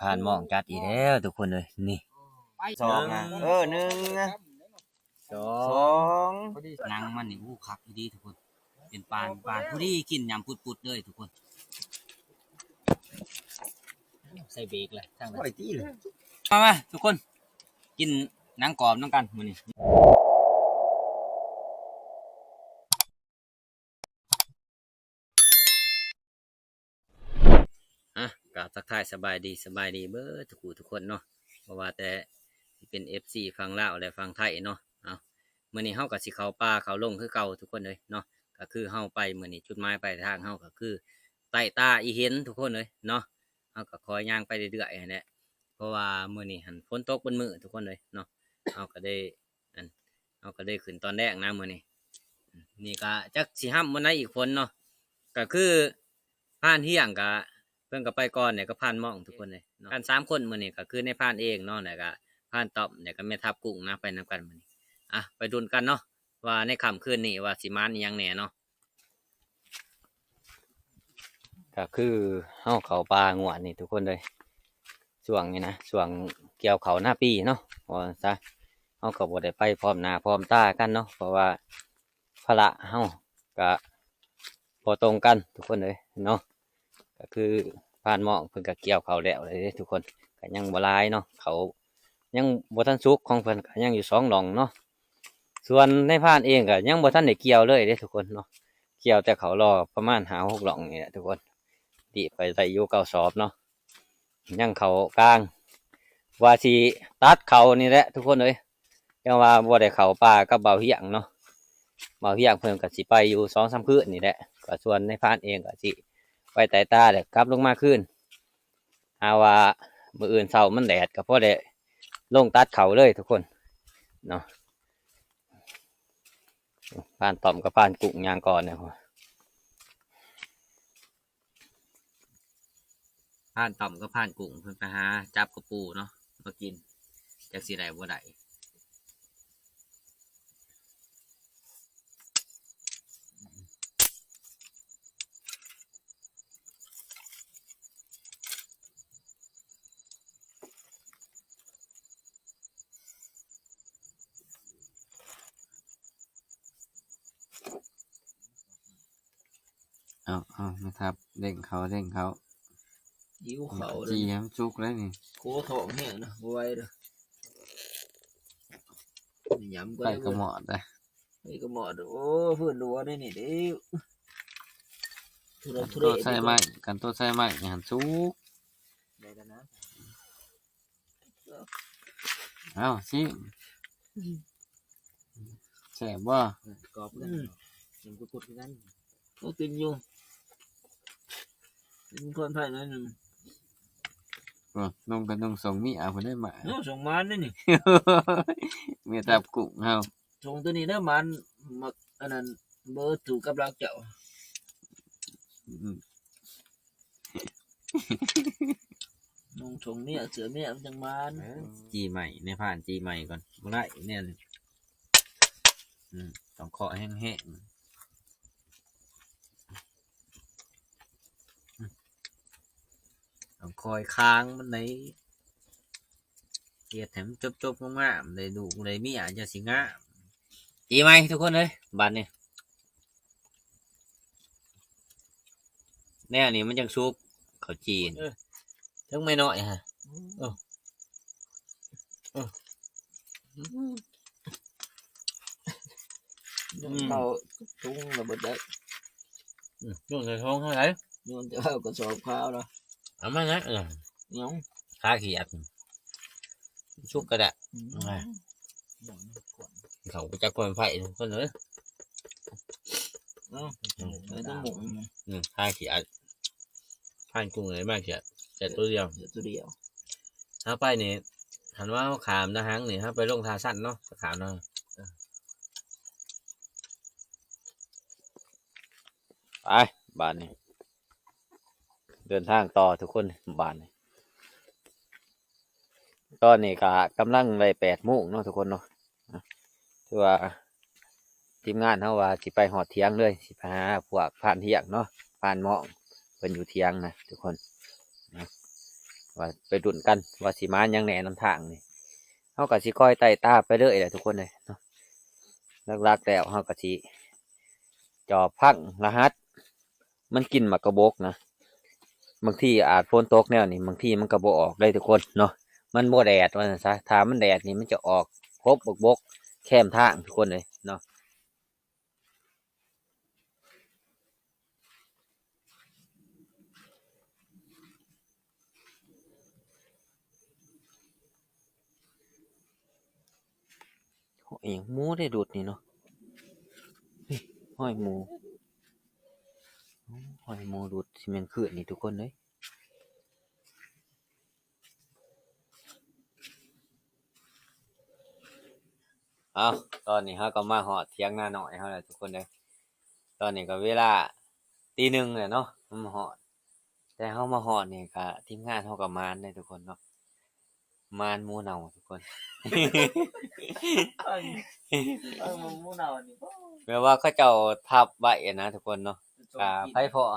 ผ่านมองจัดอีกแล้วทุกคนเลยนี่สองอ่ะหนึ่งสอ สอง นางมันนี่คักดีทุกคนเป็นปานผู้ดีกินยำปุดๆเลยทุกคนใส่เบรกเลยทั้งนั้นมาทุกคนกินหนังกรอบน้ำกันมื้อนี้กับทักทายสบายดีเบ้อทุกคนเนาะเพราะว่าแต่เป็น FC ฟังลาวและฟังไทยเนาะเอามื้อนี้เฮาก็สิเข้าป่าเข้าลงคือเก่าทุกคนเลยเนาะก็คือเฮาไปมื้อนี้จุดหมายปลายทางเฮาก็คือใต้ตาอีเห็นทุกคนเลยเนาะเฮาก็คอยย่างไปเรื่อยๆนั่นแหละเพราะว่ามื้อนี้หันฝนตกเบิดมื้อทุกคนเลยเนาะเฮาก็ได้ขึ้นตอนแรกนะมื้อนี้นี่ก็จักสิห้ำมื้อไหนอีกคนเนาะก็คือผ่านเที่ยงก็เพิ่นก็ไปก่อนเนี่ยก็ผ่านมองทุกคนเลยกัน3คนมื้อนี้ก็คือในผ่านเองเนาะแล้วก็ผ่านตอบเนี่ยก็แม่ทับกุ้งนะไปนำกันมื้อนี้ไปดุนกันเนาะว่าในค่ำคืนนี้ว่าสิมานอีหยังแหน่เนาะก็คือเฮาเข้าป่างวดนี่ทุกคนเลยช่วงนี้นะช่วงเกี่ยวข้าวหน้าปีเนาะว่าซะเฮาก็บ่ได้ไปพร้อมหน้าพร้อมตากันเนาะเพราะว่าภาระเฮาก็บ่ตรงกันทุกคนเลยเนาะก็คือผ่านหม้องเพิ่นก็เกี่ยวเขาแล้วเลยทุกคนก็ยังบ่หลายเนาะเขายังบ่ทันสุกของเพิ่นก็ยังอยู่2หล่องเนาะส่วนในผ่านเองก็ยังบ่ทันได้เกี่ยวเลยเด้ทุกคนเนาะเกี่ยวแต่เขารอประมาณ5-6หล่องนี่แหละทุกคนติไปได้อยู่9สอบเนาะยังเขากลางว่าสิตัดเขานี่แหละทุกคนเลยยังว่าบ่ได้เข้าป่ากับเบาเฮียงเนาะเบาเฮียงเพิ่นก็สิไปอยู่2-3คืนนี่แหละก็ส่วนในผ่านเองก็สิไปไต่ตาเดี๋ยวกลับลงมาขึ้นว่ามื้ออื่นเช้ามันแดดก็พอได้ลงตัดเขาเลยทุกคนเนาะผ่านต่อมกับผ่านกุ้งยางก่อนเนี่ยผ่านต่อมกับผ่านกุ้งเพิ่นไปหาจับกระปูเนาะมากินจากสิได้บ่ได้เอานะครับเร่งเขายิ้วเขาจีน้ำจุกเลยนี่โคทองแห้งนะไว้เด้อยำก็ไปกระหมอดเลยไปกระหมอดโอ้เพื่อนดูได้นี่เด้ตัวใส่ไม้กันตัวใส่ไม้หันจุกได้แล้วนะเอาสิแซ่บบ่กรอบกันยังกุดๆกันก็กินอยู่เป็นคนไทยนั่นนุ่งกันนุ่งส่งมีเอาไปได้มาโน้ส่งมันได้นี่เมียตับกุ้งเฮาส่งตัวนี้ได้มันมักอันนั้นเบอร์ถูกกับรักเจ้าน้องส่งเนี่ยเสือเนี่ยมันจังมันจีใหม่ในผ่านจีใหม่ก่อนบ่ได้เนี่ยต้องเคาะแห้งๆต้องคอยค้างมันในเกียดแถมจบงามๆเลยดูเลยมีอาจจะสิงะจีใหม่ทุกคนเลยบัดนี้แน่นี่มันยังซุกเขาจีนทั้งไม่น้อยฮะเราทุ่งระเบิดได้ยุ่งใส่ท้องเท่าไหร่ยุ่งจะเอากระสอบข้าวเนาะเอามานะน้องขาเขียดชุกกระดะเขาไปจับคนไฟคนเลยไม่ต้องหมุนขาเขียดผ่านกุ้งเลยมากเขียดแต่ตัวเดียวถ้าไปเนี่ยหันว่าเขาขามนะฮังเนี่ยถ้าไปลงทาสั้นเนาะขามเนาะไปบ้านนี้เดินทางต่อทุกคนบ้านนี้ตอนนี้ก็กำลังเลย8 โมงเนาะทุกคนเนาะคือว่าทีมงานเขาว่าสิไปหอดเที่ยงเลยสิไปหาพวกผ่านเที่ยงเนาะผ่านหม้องเป็นอยู่เที่ยงนะทุกคน ว่าไปดุนกันว่าสิมายังแหน่นำทางนี่เฮาก็สิคอยไต่ตามไปเรื่อยแหละทุกคนเลยเนาะหลักๆแล้วเฮาก็สิจอบพังรหัสมันกินหมากกระบกนะบางทีอาจฝนตกแนวนี่บางทีมันก็บ่ออกได้ทุกคนเนาะมันบ่แดดว่าซั่นซะถ้ามันแดดนี่มันจะออกครบบกแคมทางทุกคนเลยเนาะเองหมูได้ดูดนี่เนาะนี่ห้อยหมูห้อยหมูดูดซีเมนต์คืนนี่ทุกคนเลยเอาตอนนี้เฮาก็มาหอดเที่ยงหน้าหน่อยเฮาแล้วทุกคนเลยตอนนี้ก็เวลาตีหนึ่งเลยเนาะมันมาหอดแต่เฮามาหอดนี่ก็ทีมงานเฮาก็มานได้ทุกคนเนาะมานหมูเน่าทุกคน มูเนานี่ แม้ว่าเขาเจ้าทับไว้นะทุกคนเนาะไผเพาะ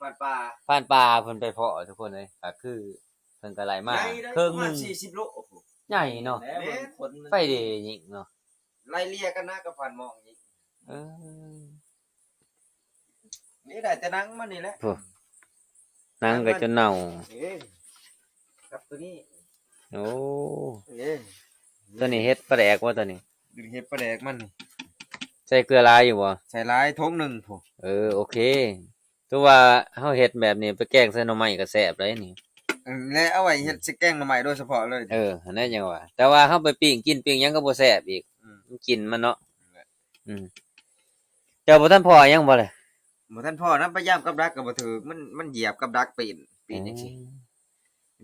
ฟันปลา ผ่านป่าเพิ่นไปเพาะทุกคนเลยก็คือเพิ่นก็ไหลมาเครื่องหนึง 40 โลโอ้โห ใหญ่เนาะ คน ไฟเดยิงเนาะ ไล่เลี่ยกันนะกับฟันมองนี่ เออ นี่ได้แต่นังมันนี่แหละ นางก็จนเน่า กับตัวนี้ โอ้ เอ้ย ตัวนี้เฮ็ดปลาแดกว่าตัวนี้ ดึงเห็ดปลาแดกมันนี่ ใส่เกลือลายอยู่บ่ ใส่ลายทงหนึ่งโถ โอเคตัวว่าเฮาเฮ็ดแบบนี้ไปแกงใส่หน่อไม้ก็แซ่บเลยนี่ และเอาไว้เฮ็ดสิแกงหน่อไม้โดยเฉพาะเลย อันนั้นจังว่าแต่ว่าเฮาไปปิ้งกินปิ้งหยังก็บ่แซ่บอีกมันกินมันเนาะเจ้าบ่ทันพอหยังบ่เลย บ่ทันพ่อนะพยายามกับดักก็บ่ถูกมันเหยียบกับดักปีนจังซี่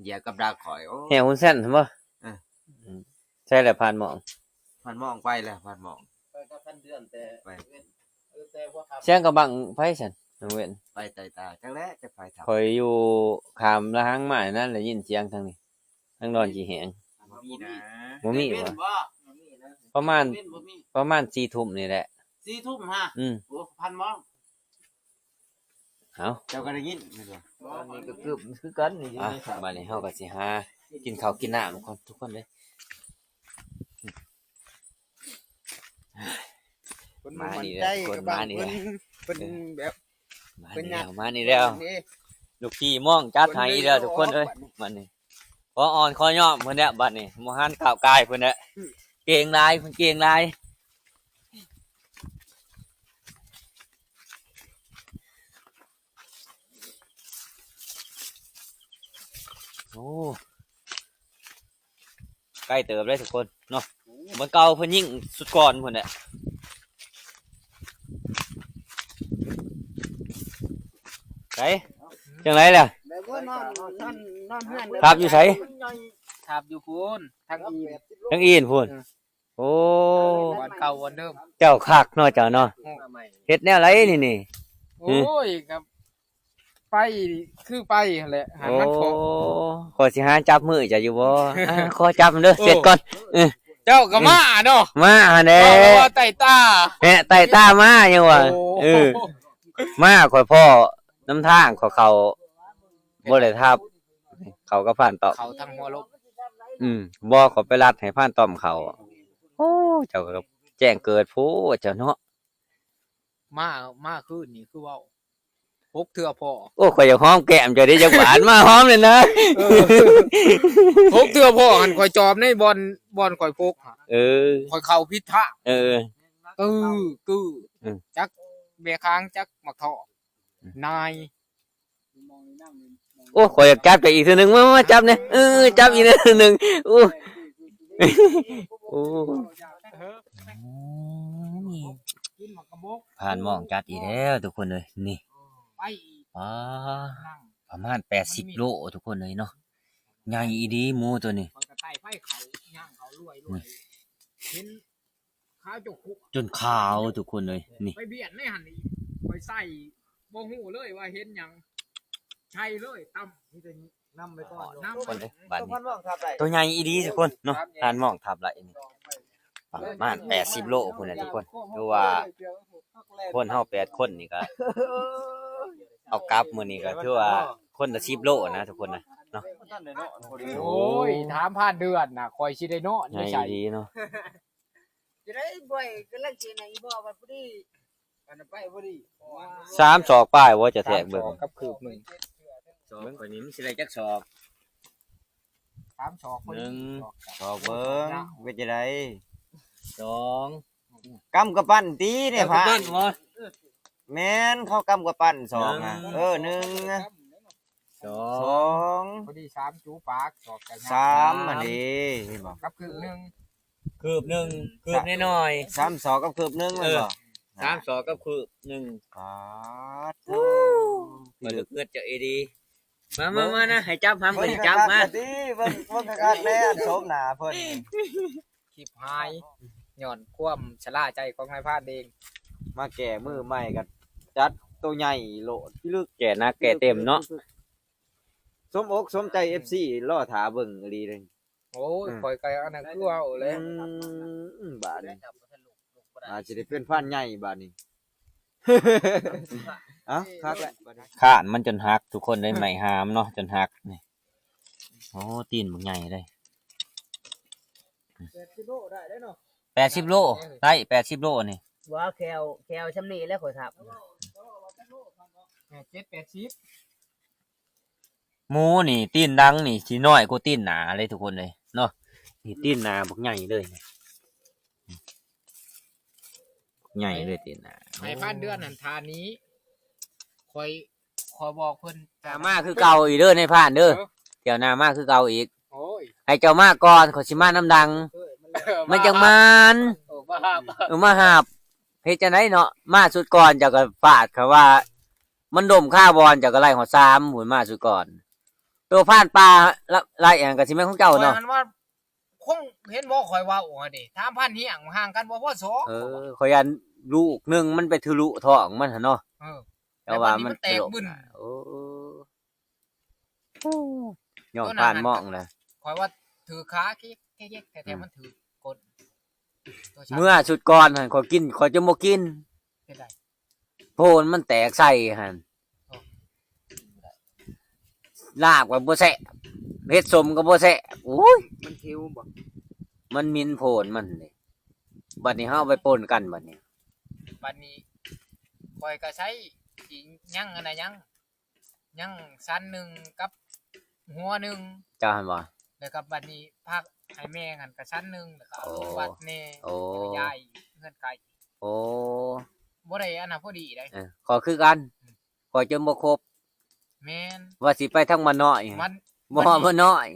เหยียบกับดักข่อยโอ้ แหวหุ่นเส้นบ่ เออ ใช่แหละผ่านหมอง พันมองไปแล้วพันมอง ไปก็พันเดือนแต่แต่ว่าครับ เสียงกระบังไผซั่นน้องเว้น ไปไตตาจังแลจะไปทำ ข่อยอยู่ขามละหังไม้นั่นได้ยินเสียงทางนี้ทางดอนกี่แหง บ่มีนะ บ่มี เว้ วะ นบ่ ประมาณ เว้นบ่มี ประมาณ4 ทุ่มนี่แหละ 4 ทุ่มฮะ อืม โอ้พันมอง เอา เจ้าก็ได้ยินแม่นบ่ บ่ นี่ก็เกือบคือกันนี่ อ่ะบัดนี้เฮาก็สิหากินข้าวกินน้ำก่อนทุกคนเลย มานี่แหละคนมานี่แหละ เพิ่นแบบ มานี่แล้วลูกพี่ม่องจัดให้อีกแล้วทุกคนเอ้ยบัดนี้ขออ่อนขอย่อมเพิ่นเนี่ยบัดนี้บ่หันก้าวกายเพิ่นเนี่ยเก่งหลายเพิ่นเก่งหลายโอ้ใกล้เติบเลยทุกคนเนาะเหมือนเก่าเพิ่นยิ่งสุดก่อนเพิ่นแหละไสจังไรล่ะ แบบว่านอนเฮือน ครับอยู่ไส ครับอยู่พูนทางอี ทั้งอีนพุ่นโอ้ วันเก่าวันเดิม เจ้าคักเนาะเจ้าเนาะเฮ็ดแนวไรนี่นี่ โอ้ยครับไปคือไปหั่นแหละหัน โอ้ มันพอ ขอสิหาจับมือจะอยู่บ่ขอจับมันเด้อเสร็จก่อน เจ้าก็มาเนาะ มาแน่ ว่าไต่ตา แหะไต่ตามายังว่ามาข่อยพ่อน้ำทางขอเขาบ่ได้ทับเขาก็ผ่านตอบ เขาทางหัวลบ บ่ขอไปรัดให้ผ่านตอมเขาโอ้เจ้าก็แจ้งเกิดผู้เจ้าเนาะ มาคืนนี่คือเว้าพกเทื่อพอ โอ้ข่อยอยากหอมแก้มเจ้าได้จักหวานมาหอมเลยนะ พกเทื่อพอหันข่อยจอบในบอนข่อยพก เออ ข่อยเข้าพิษทะ เออ กือ อืม จักเบยค้างจักหมักทออนาย โอ้ข่อยอยากจับไปอีกทีหนึงมาจับเนี่ยจับอีกทีหนึงโอ้โอ้ กินหมักกระบก ผ่านหมองจัดอีกแล้วทุกคนเลยนี่ ไปอีก อ๋อ นั่ง ประมาณ80 โลทุกคนเลยเนาะใหญ่อีดีหมูตัวนี้ คอยกระไต่ไฟเขาย่างเขารวยเห็นข้าวจุกคุก จนขาวทุกคนเลยนี่ ไปเบียดในหันอีกไปใส่บ่หูเลยว่าเห็นหยังใช่เลยตั้มนี่ตัวนี้ นำไปก่อน น้ำ ทุกคนเลยบาด พั นี้ นมองทับได้ ตัวใหญ่อีดีทุกคนเนาะผ่านหมองทับไหลนี่ประมาณ80 โลพุ่นน่ะทุกคนคือว่าคนเฮา8 คนนี่ก็เอากลับมื้อนี้ก็ถือว่าค คนละ10 โลนะทุกคนนะเนาะ ท่านได้เนาะพอดี โอ้ยถามผ่านเดือนน่ะคอยสิได้เนาะ ให ไม่ ญ่ ใช่ ดีเนาะ จะได้บ่อยก็ลังสินะอีบ่ว่าพอดีอันนั้นไปพอดี 3 ศอกป้ายว่าจะแทกเบิ่ง 3 กับคืบหนึ่ง สอบคนนี้มันสิได้จักสอบ 3 ศอกพอดี สอบเบิ่งเฮ็ดจังได๋ 2 กำกับปั้นตีเนี่ยพะ เพิ่นบ่ แม่นเขากำกับปั้นสองอ่ะ1 2 2 พอดี3จูปากศอกกัน 3อันนี้เห็นบ่ กับคืบหนึ่ง คืบหนึ่งคืบน้อย 3 2กับคืบ1แม่นบ่ ๆ3 ศอกกับคืบหนึ่ง ปาด มาเลือกจะเอดีมานะให้จับห้ามไปจับมา ติเบิ่งคักๆแน่อันโสมหน้าเพิ่น คลิปหายย้อนความชะล่าใจของนายพรานเอง มาแก่มือใหม่ก็จัดตัวใหญ่โลดพี่ลึก แก่นักแก่เต็มเนาะ สมอกสมใจ FC รอถาเบิ่งอีหลีเลย โอ้ยคอยไกลอันนั้นคือว่าเอาเลย บาดนี้อาจจะได้เป็นพันใหญ่บาดนี้ เอ้าคักแหละบาดนี้ ข้านมันจนหักทุกคนได้ไหมหามเนาะจนหักนี่โอ้ตีนมันใหญ่เลย80 โลได้80 โลนี่ ว่าแควชำนี้แล้วข่อยถาม 7-80 หมูนี่ตีนดังนี่สิน้อยกว่าตีนหนาเลยทุกคนเลยเนาะนี่ตีนหนาบักใหญ่เลยนี่ใหญ่เลยตีนหนา ในพันเดือนหันทานี้คอยบอกเพิ่น หนามาคือเก่าอีกเด้อในผ่านเด้อเดี๋ยวหนามาคือเก่าอีก โอ้ย ให้เจ้ามาก่อนขอสิมาน้ำดัง มันจังมาน มาหาบเฮ็ดจังไดเนาะมาสุดก่อนเจ้าก็ฟาดเขาว่า มันดมค่าบอลเจ้าก็ไล่หัว3หุ่นมาสุดก่อนตัวผ่านปลาไล่อันก็สิแม่นของเจ้าเนาะ ข่อยว่าคงเห็นบ่ข่อยว่าโอ้ดิถามพันเฮียงห่างกันบ่พอสอ ขอยยันลูกหนึงมันไปทะลุท้องมันหั่นเนาะ เออ แต่ว่ามัน แต่บัดนี้มันแตกบึ้น โอ้ย้อนผ่านหมองเลย ข่อยว่าถือขาเก๊กๆแต่มันถือกดตัวช้าง เมื่อสุดก่อนหั่นขอยกินขอยจะบ่กิน เฮ็ดได้ โพนมันแตกใส่หั่นลาบก็บ่แซ่บเฮ็ดสมก็บ่แซ่บโอ้ย มันคิวบ่ มันมินโพนมันนี่บัดนี้เฮาเอาไปป่นกันบัดนี้ บัดนี้ข่อยก็ใช้สิยังอันน่ะยังสั้นหนึงกับหัวหนึง เจ้าหั่นบ่ แล้วก็บัดนี้พักให้แม่กันก็ชั้นหนึงแล้วก็เอาลงวัดแน่ โอ้ แล้วก็ยายเงินไก่ โอ้ บ่ได้อันน่ะพอดีได้ ขอคือกันขอยจนบ่ครบ แม่น ว่าสิไปทั้งมาน้อย มัน บ่มาน้อย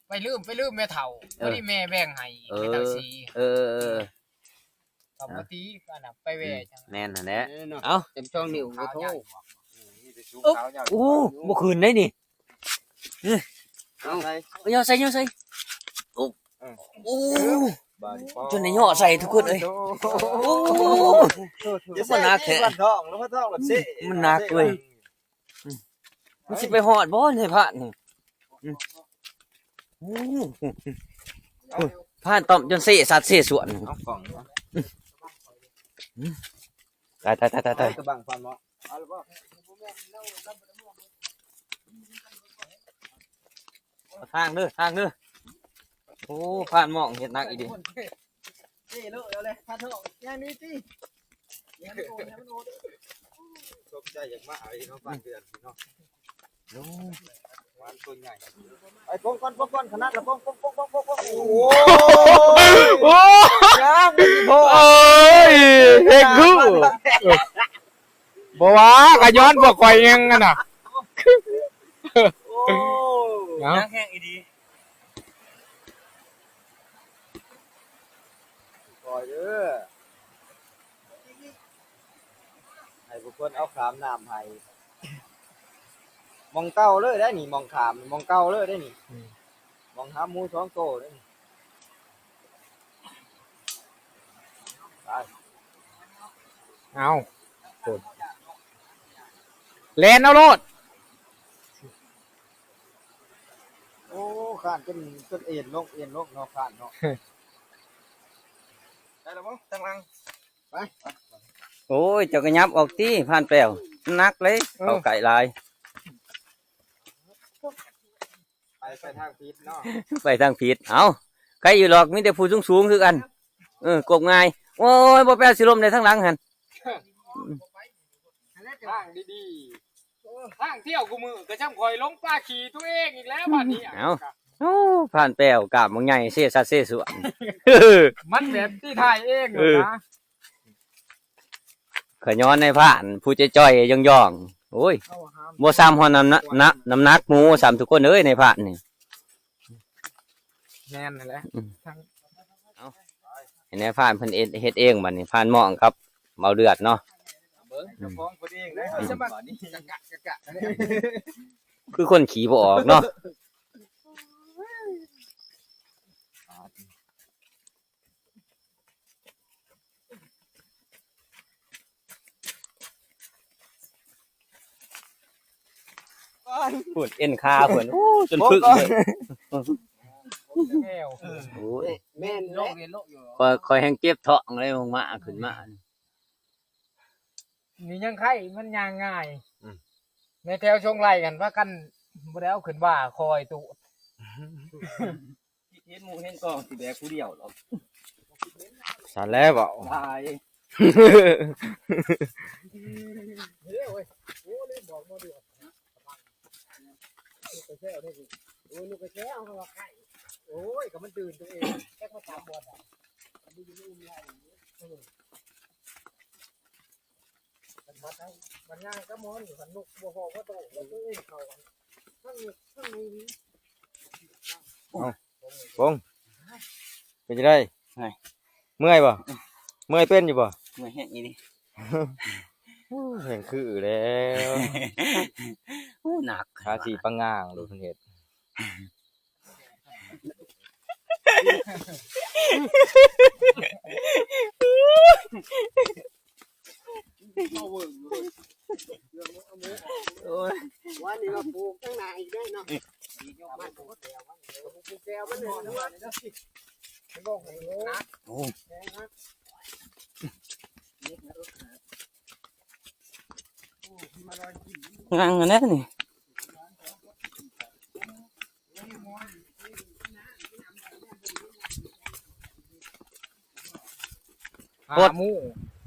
ไปลืมแม่เฒ่าพอดีแม่แบ่งให้ เออ แม่ตั้งสี เออ ปกติก็น่ะไปแว่จัง แม่นหั่นแหละเอ้า เต็มช่องนิ้วบ่โทร โอ้บ่คืนได้นี่ เอาใส่ ย่อใส่โอ้โอ้ บาดนี้ จนได้ย่อใส่ทุกคนเอ้ยโอ้ จะมันนักแท้ท้องแล้วมาท้องแล้วสิ มันหนักเว้ย มันสิไปฮอดบ่ให้ผ่านนี่โอ้ผ่านต้อมจนเสสัดเสสวน เอากล่อง ตาย กระบังฟันบ่เอาละบ่ ทางเด้อโอ้ผ่านหมองเฮ็ดหนักอีดิ นี่ลูกเอาเลยถ้าเถอะอย่างนี้ติอย่างมันโอนอย่างมันโอน ตกใจอย่างมากไอ้น้องบ้านเดือนพี่น้องหวานตัวใหญ่ไอ้ป้องขนาดละป้องโอ้โหน้ำมันพอ โอ้ยเฮ็ดคือบ่ว่าก็ย้อนบ่ข่อยยังกันน่ะ โอ้ เนาะ นักแห้งอีดิ ปล่อยเด้อให้บุคคลเอาขามน้ำให้มองเก้าเลยได้นี่มองขามมองเก้าเลยได้นี่มองหาหมู2 โตได้นี่ไป เอาโคตรแล่นเอาโลด โอ้ข้านจนเอ็นลงเนาะข้านเนาะได้แล้วมั้งตั้งหลังไป โอ้ยเจ้าก็ยับออกติผ่านแป้วนักเลยเอาไก่ลาย ไปทางผิดเนาะ ไปทางผิดเอ้าใครอยู่หรอกมีแต่ผู้สูงๆคือกันกบง่ายโอ้ยบ่แปลสิลมในทั้งหลังหั่น ทางดีๆทางเที่ยวกูมือก็ช่ำคอยลงปลาขี่ตัวเองอีกแล้วบัดนี้ เอ้าโอ้ผ่านแป้วกาบมังใหญ่เสซะเสสวน มันแบบที่ถ่ายเองเลยนะ ขย้อนในผ่านผู้ใจจ้อยย่องๆโอ้ยบ่ซ้ำฮอนน้ำหนักหมูซ้ำทุกคนเอ้ยในผ่านนี่ แน่นแหละ เห็นในผ่านเพิ่นเฮ็ดเองบัดนี้ผ่านหม้องครับเมาเลือดเนาะ เบิ่งเจ้าของคนเองได้สบายนี่ กะ คือคนขี่บ่ออกเนาะพูดเอ็นคาเพิ่นโอ้จนพึกเลย แก้ว โอ้ย แม่น โล แล้ กเรียนโลกอยู่ คอยแห้งเก็บท้องเลยลงมาขึ้นมา นี่ยังไข่มันยางง่ายในแถวชงไล่กันว่ากันบ่ได้เอาขึ้นว่าคอยตุ เห็นหมูเห็นกองสิแบกผู้เดียวหรอกสั่นแล้วเปล่า ตาย ลูกกระแช่เอามาไข่โอ้ยก็มันตื่นตัวเองแค่มาตามบอดอ่ะมันดูยุ่งยากอย่างนี้มันย่างก็มอนอยู่กันนุกบัวหอก็โตแล้วก็เล่นเขาทั้งนี้ ปงเป็นจะได้เมื่อยบ่เมื่อยเป็นอยู่บ่ เมื่อเห็นอีนี่ เห็นคือแล้ว โอ้หนัก ขาสีปังง่างดูเพิ่นเฮ็ด วันนี้เราปลูกตั้งนานอีกได้เนาะมันปลูกแก้วมันเลยนะว่ามันบอกให้นะ โอ้งังอันนั้นนี่ หาหมู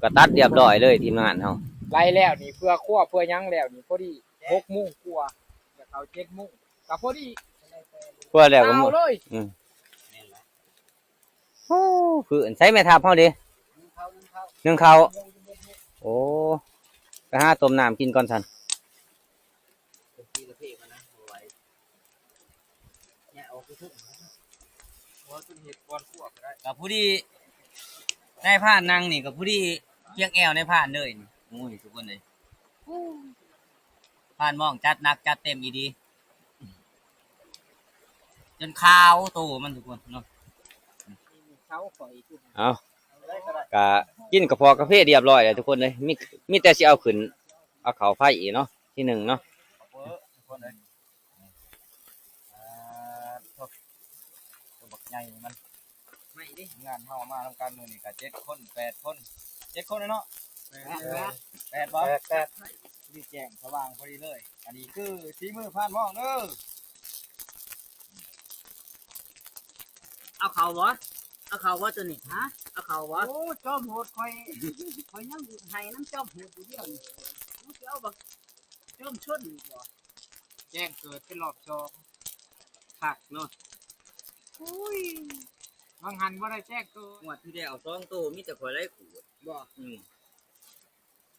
ก็ตัดเรียบร้อยเลยทีมงานเฮา ไล่แล้วนี่เพื่อคั่วเพื่อยั้งแล้วนี่พอดี6โมงกว่าจะเข้า7โมงก็พอดี เพื่อแล้วก็หม เอา ด เลย โอ้คือใช้แม่ทับเฮาดินึ่งข้าวโอ้ไปหาต้มน้ำกินก่อนซั่น กับผู้ที่ได้ผ่านนางนี่กับผู้ที่เกียงแอวในผ่านเลยนี่โอ้ยทุกคนเลยผ่านมองจัดหนักจัดเต็มอีดีจนขาวโตมันทุกคนเนาะ เขาขออีก เอากะกินกับพอกาแฟเรียบร้อยแล้วทุกคนเลยมีแต่สิเอาขึ้นเอาเขาไฟอีกเนาะที่หนึ่งเนาะ คนเลยตัวบักใหญ่มัน ไม่ดิ งานเฮามาทำการมื้อนี้ก็7คน8คน7คนเนาะ8บ่8ดีแจ้งสว่างพอดีเลย อันนี้คือสีมือผ่านม่องเด้อ เอาเขาวะเอาเขาวะตัวนี้ฮะเอาเขาวะโอ้จอมโหดคอยยังให้น้ำจอมโหดอยู่เดียวนี่มึงเอาแบบจอมชนบ่ แจ้งเกิดเป็นรอบสอง ผักเนาะ อุ้ย บางหันบ่ได้แจ้งเกิด งวดที่ได้เอา2ตัวมีแต่ข่อยไล่ขูด บ่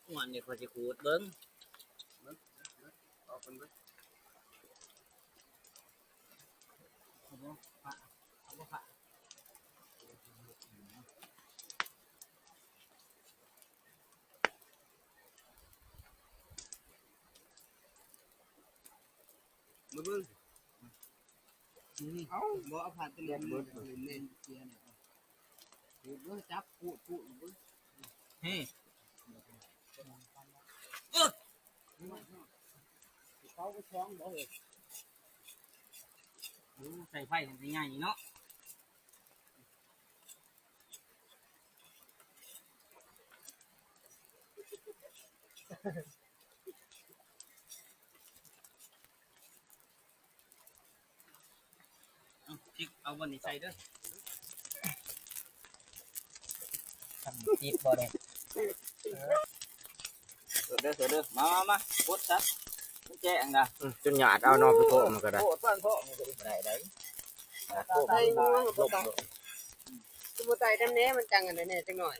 งวดนี้ข่อยสิขูดเบิ่ง เอาคนเบิ่งมาเบิ่งนี่เอาบ่เอาผ่านตะเลียนเบิ่งเล่นเสียเนี่ยพูดเบิ่งจับพูดเบิ่ง เฮ้ย เขาก็ช้องบ่เอ้ย ใส่ไฟจังสิง่ายเนาะ พริกเอาวันนี้ใส่เด้อ ทำจีบบ่ได้ เด้อมาโคตรซะมันแจ้งนะจนหยาดเอานอนไปโคมันก็ได้โคตรฟังโคมันก็ได้ได้โคมันลบ สมุนไพรน้ำเนี้ยมันจังกันแน่จังหน่อย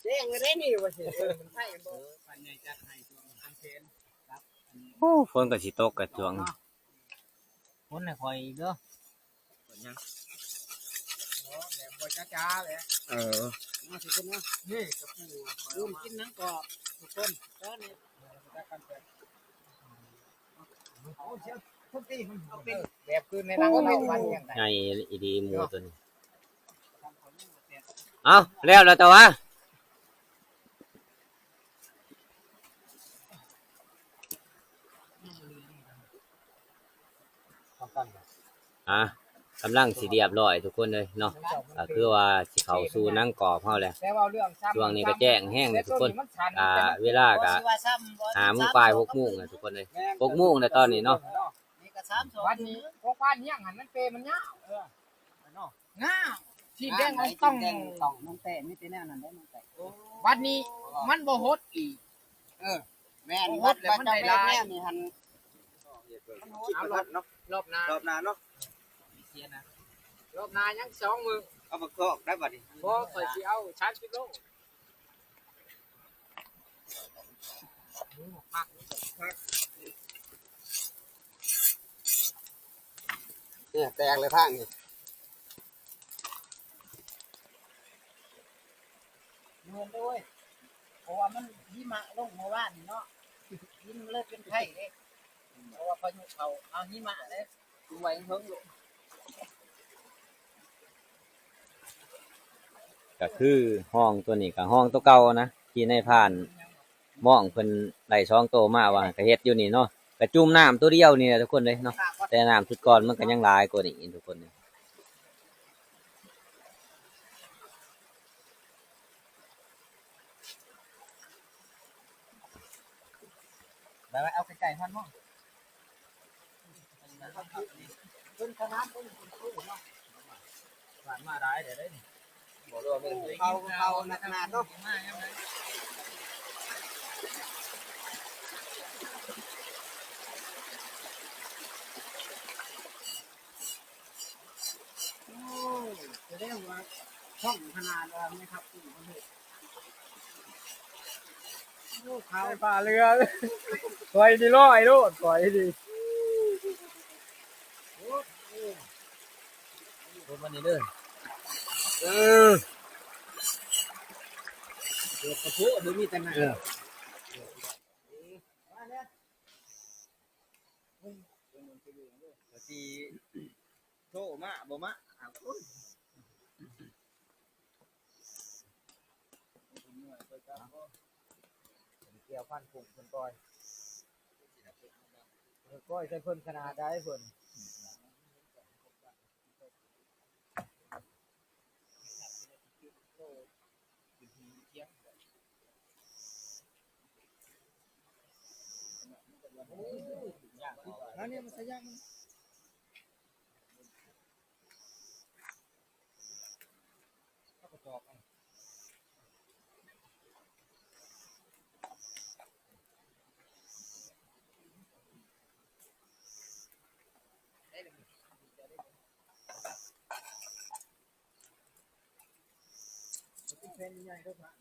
เด้งเลยนี่ว่าสิมันไผ่บ่ปันใหญ่จัดให้ตัวมันเชน โอ้ฝนก็สิตกกับช่วง คนน่ะคอยเด้อ แบบบ่จ้าๆเลยมาสิคนเนาะนี่กระปูลืมกินนังกรอบทุกคนตอนนี้เอาเสียทุกทีมันเอาเป็น แบบคือในรังเราวันอย่างไร ไงอีดีหมูตัวนี้เอาแล้วแต่ว่าอ่ะกำลังสิเรียบร้อยทุกคนเลยเนาะก็คือว่าสิเข้าสู่นั่งกรอบเฮาแล้ว แต่ว่าเรื่องซ้ำ ช่วงนี้ก็แจ้งแห้งเลยทุกคนเวลาก็5 โมงปลาย6 โมงนะทุกคนเลย6 โมงแล้วตอนนี้เนาะ นี่ก็3 วันนี้พวกบ้านเนี้ยหันมันเปมันเงาเงาที่แดงมันต้อง น้องแต่ไม่เป็นแนวนั้นได้น้องแต่ วันนี้มันบ่ฮดอีก แม่นวัดแล้วมันได้หลายนี่หัน เอารอบเนาะ รอบหน้าร อบหน้าเนาะ เสียนะรอบหน้ายัง2 มื้อ เอาบักทอกได้บัดนี้ บ่ข่อยสิเอา30 โล เนี่ยแตกเลยทางนี่ เงินด้วยเพราะว่ามันหิมะลงเมื่อวานเนาะหิมเลยเป็นไข้เด้เพราะว่าพายุเขาเอาหิมะเด้ดูไว้เพิ่งลง ก็คือห้องตัวนี้ก็ห้องตัวเก่านะที่ในผ่านมองเพิ่นได้ช่องโตมาว่าก็เฮ็ดอยู่นี่เนาะก็จุ่มน้ำตัวเดียวนี่แหละทุกคนเลยเนาะแต่น้ำชุดก่อนมันก็ยังหลายกว่านี้ทุกคนเลย ไปเอาไก่ๆพันห้อง เพิ่นขนาดเพิ่นสู้เนาะ ผ่านมาได้เดี๋ยวได้นี่ บ่รู้ว่ามัน เขาหนักขนาดเนาะ โอ้จะได้ว่าช่องขนาดว่าไหมครับคุณผู้ชมโอ้เขา ไปป่าเรือคอยดีร้อยโลดคอยดี รถมันนี่เด้อเดือดกระพุ้ดูมีแต่หน้าสีโตมาบ่มาเกี่ยวพันปุ่มเพิ่นก้อยก้อยใส่เพิ่นขนาดได้เพิ่นนั่นนี่มันสยามมันก็กระจอกเอาเป็นใหญ่ด้วยครับ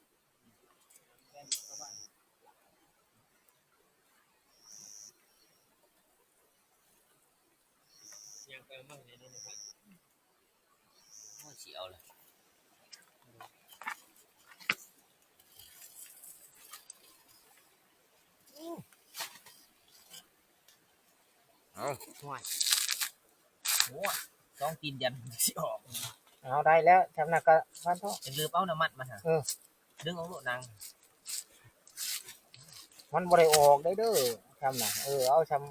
เป็นประมาณยังไปมั่งในนั้นนะครับ โอ้เสียวเลย เอา โอ้ต้องกินยันสิออก เอาได้แล้วทำหนักก็พันเท่า จะลืมเอาน้ำมันมาฮะดึงเอาโลดนาง มันบริออกได้เด้อทำหนักเอาทำ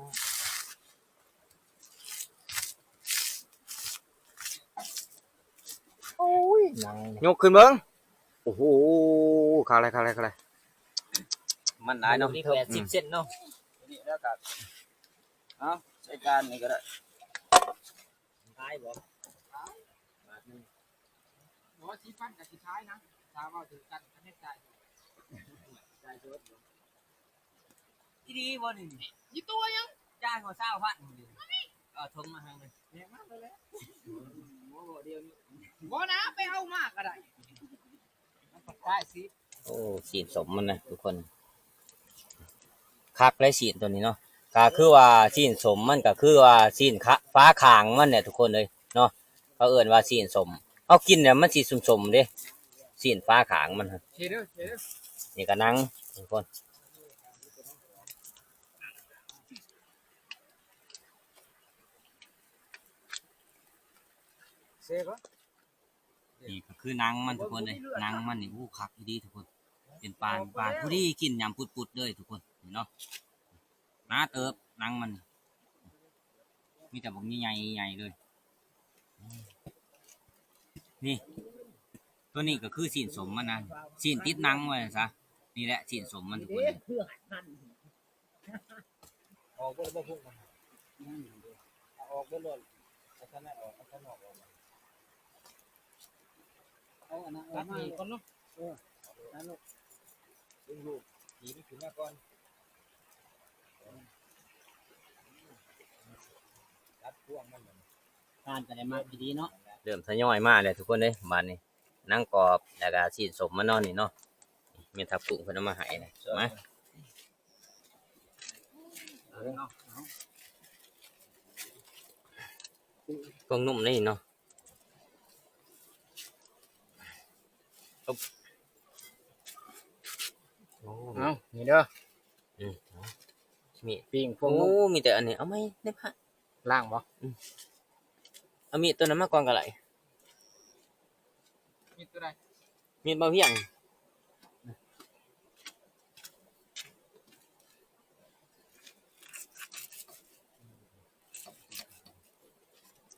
โอ้ยหนัง ยกขึ้นเบิ่งโอ้โหขาอะไร มันหลายเนาะ นี่80 เซนเนาะ นี่แล้วก็เอาใช้การนี่ก็ได้ ขายบ่ หมอชี้ฟันกับชี้ท้ายนะถามว่าถือกันอันนี้ใจ จ่ายสดบ่อีดีบ่นี่ ยี่ตัวยัง จ่ายหัว20,000ทงมาทางเลย แรงมากเลยแหละ บ่เดียวนี้ บ่นะไปเอามากก็ได้ ได้สิ โอ้สีนสมมันนะทุกคนคักและสีนตัวนี้เนาะก็คือว่าสีนสมมันก็คือว่าสีนฟ้าขางมันเนี่ยทุกคนเลยเนาะเขาเอิ่นว่าสีนสมเอากินเนี่ยมันสีสมๆเด้สีนฟ้าขางมันครับ เด้อเด้อ นี่ก็นั่งทุกคน เซ่ก็ นี่ก็คือนังมันทุกคนเลยนังมันนี่อู้คักดีทุกคน เป็นปานผู้ที่กินยำปุดๆเลยทุกคนเห็นเนาะน้าเติบนังมันมีแต่บอกใหญ่ๆเลยนี่ตัวนี้ก็คือสีนสมมันนะสีนติดนังไว้ซะนี่แหละสีนสมมันทุกคนเลย เพื่อนั่น ออกบ่พุ่งมันออกบ่หล่นเอาข้างในออกเอาข้างนอกออก เอาอันนั้น รัด มา นี่ก่อนเนาะ นั่นลูก ดึงลูกผีมันขึ้นมาก่อนรัดพ่วงมัน ทานก็ได้มาดีเนาะ เริ่มทยอยมาเลยทุกคนเลยบ้านนี้นั่งกรอบแล้วก็สีนสมมันนอนนี่เนาะเมียทับกุ้งเพิ่นเอามาให้เลยมาเครื่องนุ่มนี่เนาะ เอานี่เด้อ มี ปิ้งพว โอ้ ก มีแต่อันนี้เอาไหมได้พะ ล่างบ่ เอามีดตัวนั้นมาก่อนก็ไหล มีตัวใด มีดมาเพียง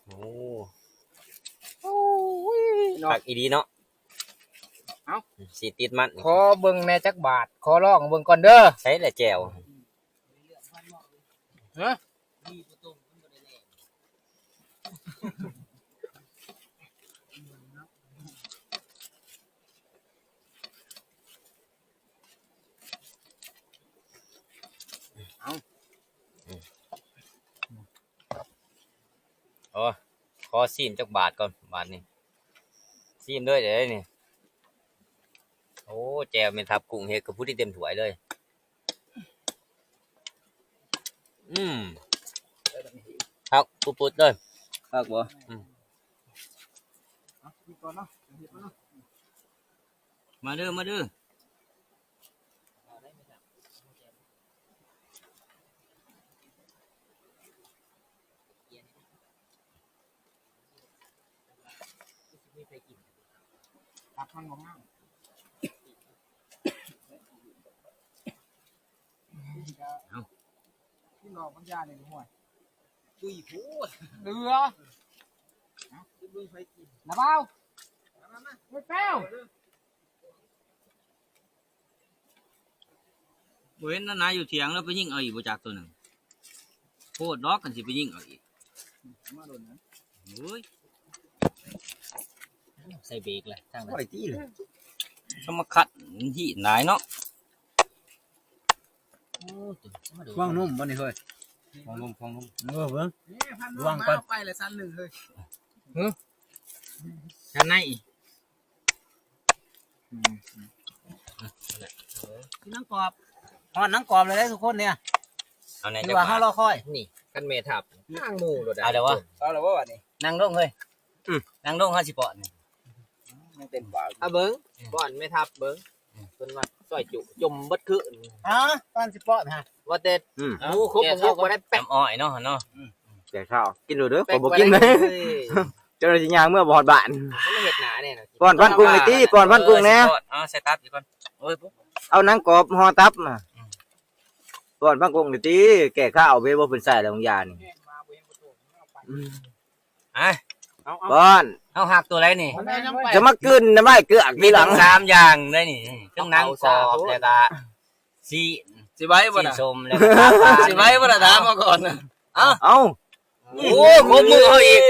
โอ้ผักอีดีเนาะสีติดมัน ขอเบิ่งแน่จักบาทขอลองเบิ่งก่อนเด้อ ใช้แหละแจว ฮะ ดีบ่ตรงมันบ่ได้แล โอ้ขอซีนจักบาทก่อนบาทนี้ซีนด้วยเดี๋ยวนี่โอ้แจวเป็นทับกุ้งเฮ็ดกับผู้ที่เต็มถ้วยเลยครับปุ๊ดๆเลย คักบ่ มีก่อนเนาะ มาเด้อมาเด้อ ตับมันบ่งามที่รอบางยาเนี่ยห่วย ตุยโพด เรือน้ำเปล่าไม่แป้ว บ่เห็นนะอยู่เถียงแล้วไปยิงเอาอีกบ่จักตัวหนึงโคตรดอกกันสิไปยิงเอาอีก มาโดนนะ โอ้ยใส่เบรกเลยทาง บ่ นั้น ได้ตีเลย ต้องมาคัดที่หลายเนาะโอ้ตัวมาดู พ่วงนุ่มบ่นี่เฮ้ยพ่วงนุ่มเบิ่ง นี่พัน วางก่อน ไปเลยสั้นหนึ่งเลย ข้างใน ที่นังกรอบฮอดนังกรอบเลยได้ทุกคนเนี่ย เอาไหน ที่ จะ ว่าเฮารอคอย นี่ กันเมทับนั่งหมู่โดด เอาเดี๋ยววะ เอาแล้วว่านี่ นั่งลงเฮ้ยนั่งลงห้าสิบปอนด์นี่ ยังเต็มปาก เอาเบิ้งก่อนไม่ทับเบิ้งเพิ่นว่าซอยจุจมเบัดคือ อ๋อตอนสิปอดฮะ ว่าแต่ Ừ. หมูครบบ่ครบบ่ได้แป๊ก น้ำอ้อยเนาะเนาะ แก่ข้าวกินดูเด้อ แป๊ ผ ก มบ่ บ่ กิน ได้ เลย เฮ้ย เจ้าหน้าที่ยางเมื่อบ่ฮอดบ้าน มันไม่เฮ็ดหนาเนี่ยนะ ป้อนพันกุ้งเลยตีป้อนพันกุ้งแน่ เอาใส่ตับอีกก่อนโอ้ยปุ๊บ เอาหนังกรอบห่อตับมาป้อนพันกุ้งเลยตีแก่ข้าวเว้ยบ่เป็นใส่แล้วของยานี่ อ่ะ ป้อน เอาหักตัวไรนี่ มันได้ยังไป จะมากลืนน้ำลายเกลือกทีหลัง สามอย่างเลยนี่เครื่องนั่งกรอบแล้วก็สี สิไว้บ่ สี น่ะ ส้มแล้วก็ สิไว้บ่น่ะถามมาก่อนนะ เอ้า โอ้โคบมือเขาอีก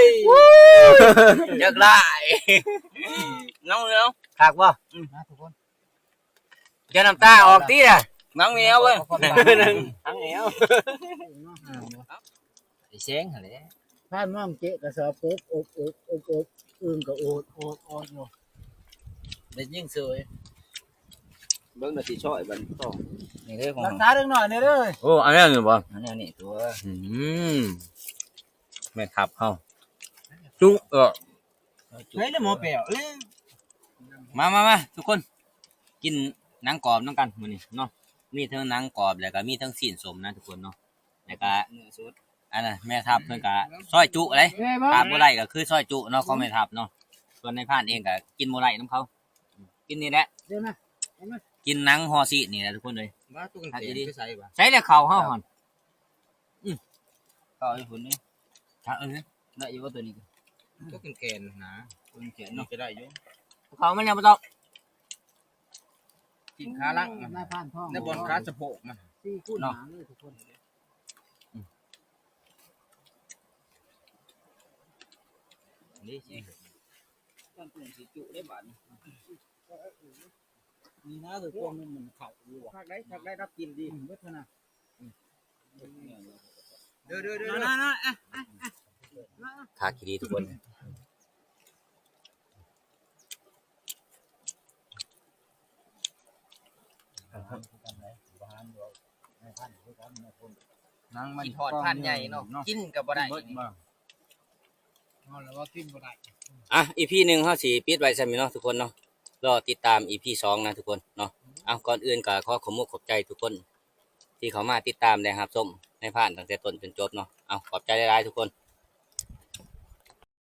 อยากได้น้องเนาะ ขากบ่ จะน้ำตาออกตีน่ะน้องเหนียวเว้ย ทั้งแอว ไอ้เซ้งหั่นแหละ ถ้าน้องเจ๊กระสอบปุ๊บอบอึ้งก็โอดอยู่ ได้ยิ่งสวย เบิ่งน่ะสิช่อยบัดต้อง นี่เด้อของ รักษาเรื่องหน่อยเนี่ยเด้อ โอ้อันนี้อยู่บ่ อันนี้นี่ตัว แม่ทับเฮาจุเออ เฮ้ยแล้วหมอแป๋วเอ้ย มาทุกคนกินหนังกรอบน้ำกันมื้อนี้เนาะมีทั้งหนังกรอบแล้วก็มีทั้งสีนสมนะทุกคนเนาะแล้วก็ เนื้อสด อันน่ะแม่ทับเพิ่นก็ซอยจุอะไร แม่บ่ ขาดบ่ได้ก็คือซอยจุเนาะของแม่ทับเนาะส่วนในผ่านเองก็กินบ่ได้น้ำเขากินนี่แหละ เดี๋ยวนะ กินหนังฮอซีนี่แหละทุกคนเลย ว่าตุ้งเตียนไปใส่บ่ ใส่แล้วข้าวเฮาหั่น ก็ไอ้หุ่นนี่ ถ้าเออ ได้อยู่ว่าตัวนี้ก็กินแกนนะ คนเขียน นี่ เนาะ จะได้อยู่ ข้าวมันยังบ่ต้อง กินขาลัง นายผ่านท้อง ในบอลขาสะโพกมัน 4คูณหาเลยทุกคน นี่สิ ต้องเป็นสิจุได้บาดนี่นะคือพวกมันเข้าอยู่ว่ะ ขากได้รับกินดี เบิดเท่านั้น เด้อ นะอ่ะ ทาขี้ดีทุกคน นางมัน กินทอดพันใหญ่เนาะกินก็บ่ได้ เอาแล้วว่ากินบ่ได้ อ่ะ EP 1เฮาสิปิดไว้ซั่นเนาะทุกคนเนาะรอติดตาม EP 2นะทุกคนเนาะเอาก่อนอื่นก็ขอขอบคุณขอบใจทุกคน ที่เขามาติดตามและรับชมในผ่านตั้งแต่ต้นจนจบเนาะเอาขอบใจหลายๆทุกคน